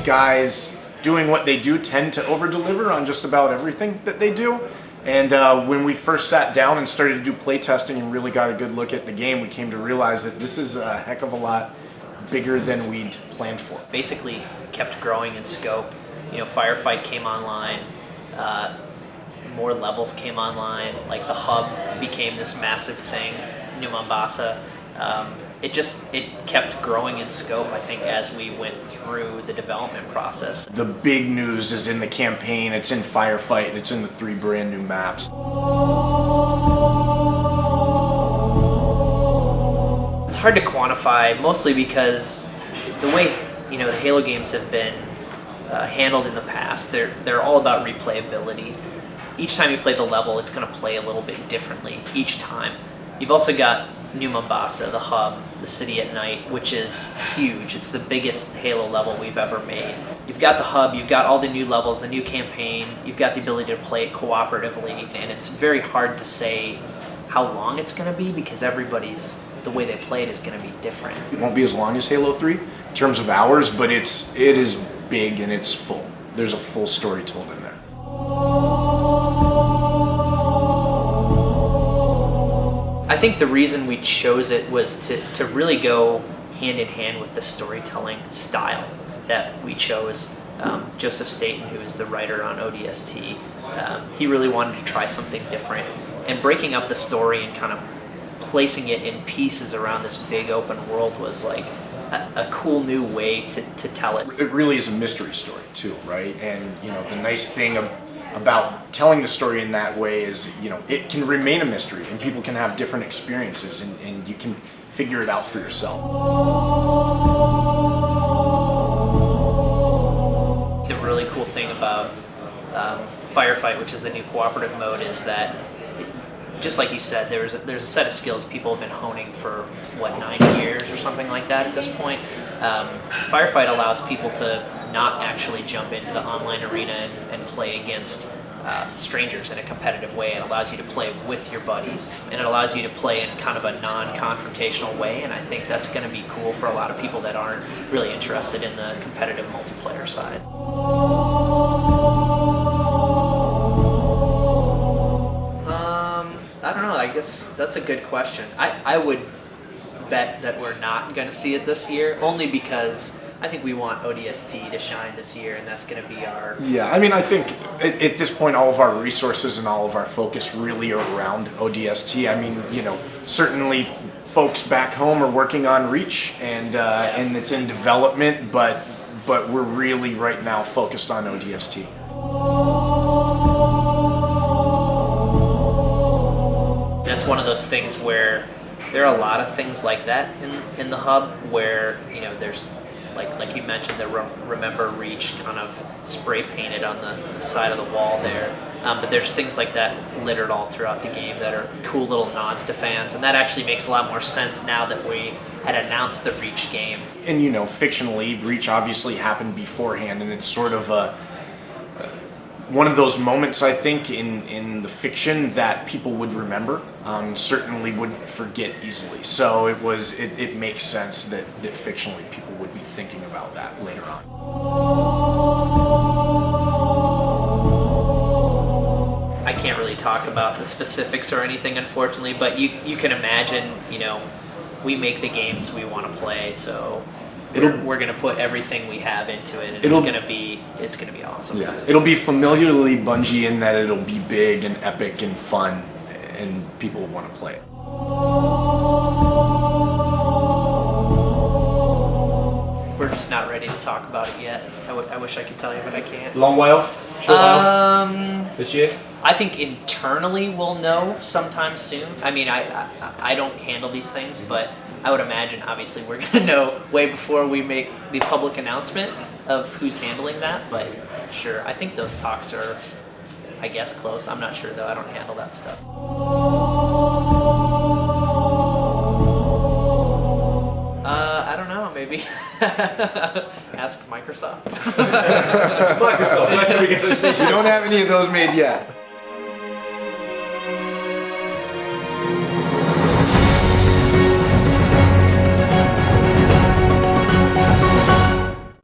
guys doing what they do tend to over-deliver on just about everything that they do. And when we first sat down and started to do playtesting and really got a good look at the game, we came to realize that this is a heck of a lot bigger than we'd planned for. Basically kept growing in scope. You know, Firefight came online, more levels came online, like the hub became this massive thing, New Mombasa. It kept growing in scope, I think, as we went through the development process. The big news is in the campaign, it's in Firefight, it's in the 3 brand new maps. It's hard to quantify, mostly because the way, you know, the Halo games have been handled in the past, they're all about replayability. Each time you play the level, it's going to play a little bit differently each time. You've also got New Mombasa, the hub, the city at night, which is huge. It's the biggest Halo level we've ever made. You've got the hub, you've got all the new levels, the new campaign, you've got the ability to play it cooperatively, and it's very hard to say how long it's going to be because the way they play it is going to be different. It won't be as long as Halo 3 in terms of hours, but it is big and it's full. There's a full story told in there. I think the reason we chose it was to really go hand in hand with the storytelling style that we chose. Joseph Staten, who is the writer on ODST, he really wanted to try something different. And breaking up the story and kind of placing it in pieces around this big open world was like a cool new way to tell it. It really is a mystery story too, right? And you know, the nice thing about telling the story in that way is, you know, it can remain a mystery and people can have different experiences and you can figure it out for yourself. The really cool thing about Firefight, which is the new cooperative mode, is that just like you said, there's a set of skills people have been honing for, what, 9 years or something like that at this point. Firefight allows people to not actually jump into the online arena and play against strangers in a competitive way. It allows you to play with your buddies, and it allows you to play in kind of a non-confrontational way, and I think that's going to be cool for a lot of people that aren't really interested in the competitive multiplayer side. I don't know, I guess that's a good question. I would bet that we're not going to see it this year, only because I think we want ODST to shine this year, and that's going to be our... Yeah, I mean, I think at this point, all of our resources and all of our focus really are around ODST. I mean, you know, certainly folks back home are working on Reach, and it's in development, but we're really right now focused on ODST. That's one of those things where there are a lot of things like that in the hub where, you know, there's like you mentioned, the Remember Reach kind of spray painted on the side of the wall there. But there's things like that littered all throughout the game that are cool little nods to fans, and that actually makes a lot more sense now that we had announced the Reach game. And you know, fictionally, Reach obviously happened beforehand, and it's sort of one of those moments, I think, in the fiction that people would remember, certainly wouldn't forget easily. So it makes sense that fictionally people would be thinking about that later on. I can't really talk about the specifics or anything, unfortunately, but you can imagine, you know, we make the games we want to play, so we're going to put everything we have into it, and it's going to be awesome. Yeah, it'll be familiarly Bungie in that it'll be big and epic and fun, and people will want to play it. We're just not ready to talk about it yet. I wish I could tell you, but I can't. Long way off? Short way off? This year? I think internally we'll know sometime soon. I mean, I don't handle these things, but I would imagine, obviously, we're going to know way before we make the public announcement of who's handling that, but sure, I think those talks are, I guess, close. I'm not sure, though. I don't handle that stuff. I don't know, maybe. Ask Microsoft. Microsoft, when can we get this? We don't have any of those made yet.